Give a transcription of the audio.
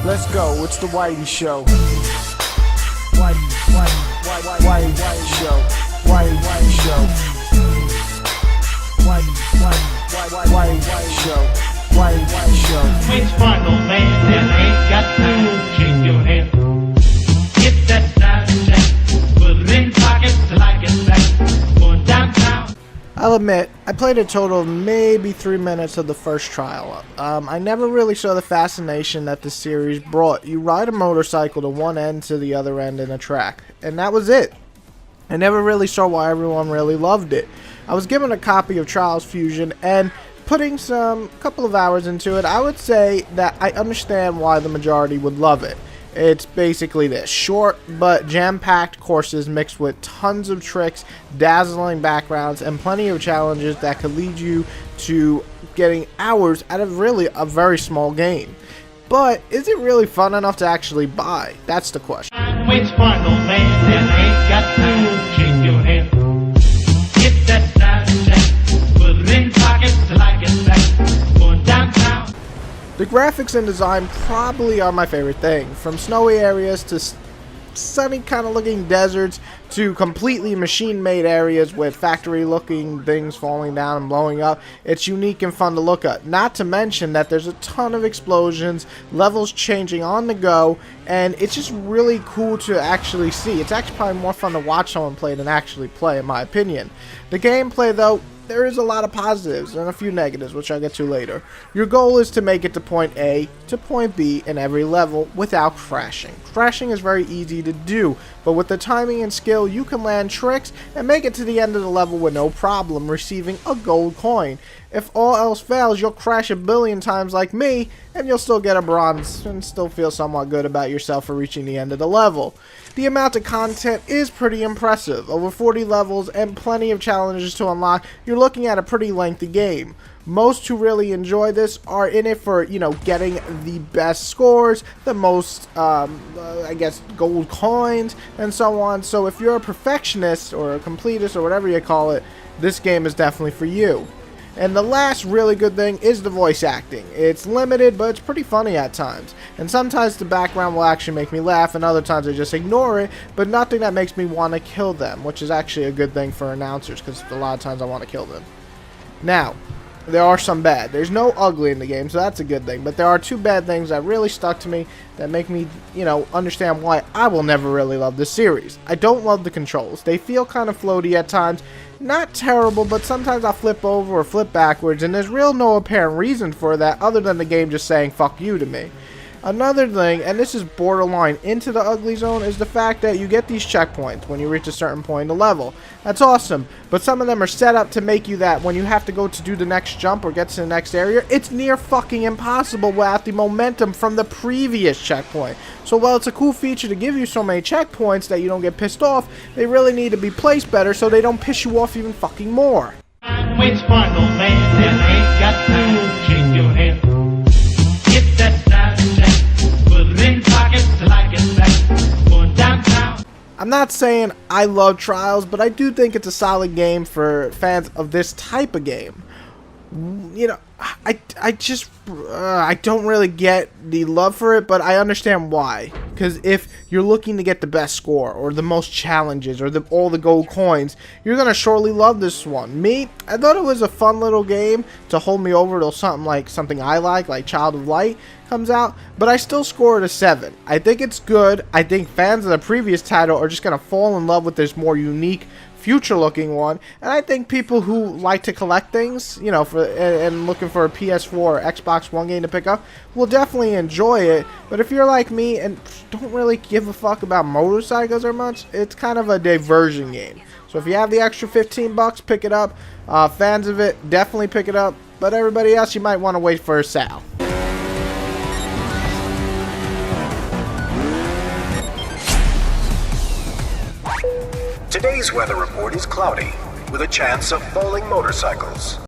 Let's go, it's the Whitey Show. Whitey Show. Whitey Show. Whitey Show. Whitey Show. Which one, old man, that ain't got time? Shake your head. Get that side check. Put it in pockets till I get back. Going downtown. I'll admit, I played a total of maybe 3 minutes of the first trial. I never really saw the fascination that the series brought. You ride a motorcycle to one end to the other end in a track, and that was it. I never really saw why everyone really loved it. I was given a copy of Trials Fusion, and putting some couple of hours into it, I would say that I understand why the majority would love it. It's basically this: short but jam-packed courses mixed with tons of tricks, dazzling backgrounds, and plenty of challenges that could lead you to getting hours out of really a very small game. But is it really fun enough to actually buy? That's the question. Which one, old man, that ain't got time? Shake your head. Get that side check. Put it in pockets till I get back. Going downtown. The graphics and design probably are my favorite thing. From snowy areas to sunny kind of looking deserts to completely machine-made areas with factory-looking things falling down and blowing up. It's unique and fun to look at. Not to mention that there's a ton of explosions, levels changing on the go, and it's just really cool to actually see. It's actually probably more fun to watch someone play than actually play, in my opinion. The gameplay, though, there is a lot of positives and a few negatives, which I'll get to later. Your goal is to make it to point A to point B in every level without crashing. Crashing is very easy to do, but with the timing and skill, you can land tricks and make it to the end of the level with no problem, receiving a gold coin. If all else fails, you'll crash a billion times like me, and you'll still get a bronze and still feel somewhat good about yourself for reaching the end of the level. The amount of content is pretty impressive. Over 40 levels and plenty of challenges to unlock. You're looking at a pretty lengthy game. Most who really enjoy this are in it for, getting the best scores, the most, I guess, gold coins, and so on. So if you're a perfectionist or a completist or whatever you call it, this game is definitely for you. And the last really good thing is the voice acting. It's limited, but it's pretty funny at times. And sometimes the background will actually make me laugh, and other times I just ignore it, but nothing that makes me want to kill them, which is actually a good thing for announcers, because a lot of times I want to kill them. Now, there are some bad. There's no ugly in the game, so that's a good thing. But there are two bad things that really stuck to me that make me, understand why I will never really love this series. I don't love the controls. They feel kind of floaty at times. Not terrible, but sometimes I'll flip over or flip backwards, and there's no apparent reason for that other than the game just saying fuck you to me. Another thing, and this is borderline into the ugly zone, is the fact that you get these checkpoints when you reach a certain point in the level. That's awesome, but some of them are set up to make you that when you have to go to do the next jump or get to the next area, it's near fucking impossible without the momentum from the previous checkpoint. So while it's a cool feature to give you so many checkpoints that you don't get pissed off, they really need to be placed better so they don't piss you off even fucking more. Which one, old man, that ain't got time? Shake your head. Get that side check. Put it in pockets till I get back. Going downtown. I'm not saying I love Trials, but I do think it's a solid game for fans of this type of game. I don't really get the love for it, but I understand why. Because if you're looking to get the best score, or the most challenges, or all the gold coins, you're going to surely love this one. Me, I thought it was a fun little game to hold me over till something I like Child of Light, comes out, but I still score it a 7. I think it's good. I think fans of the previous title are just going to fall in love with this more unique, future-looking one, and I think people who like to collect things, and looking for a PS4 or Xbox One game to pick up, will definitely enjoy it. But if you're like me and don't really give a fuck about motorcycles or much, it's kind of a diversion game. So if you have the extra 15 bucks, pick it up. Fans of it, definitely pick it up. But everybody else, you might want to wait for a sale. Today's weather report is cloudy, with a chance of falling motorcycles.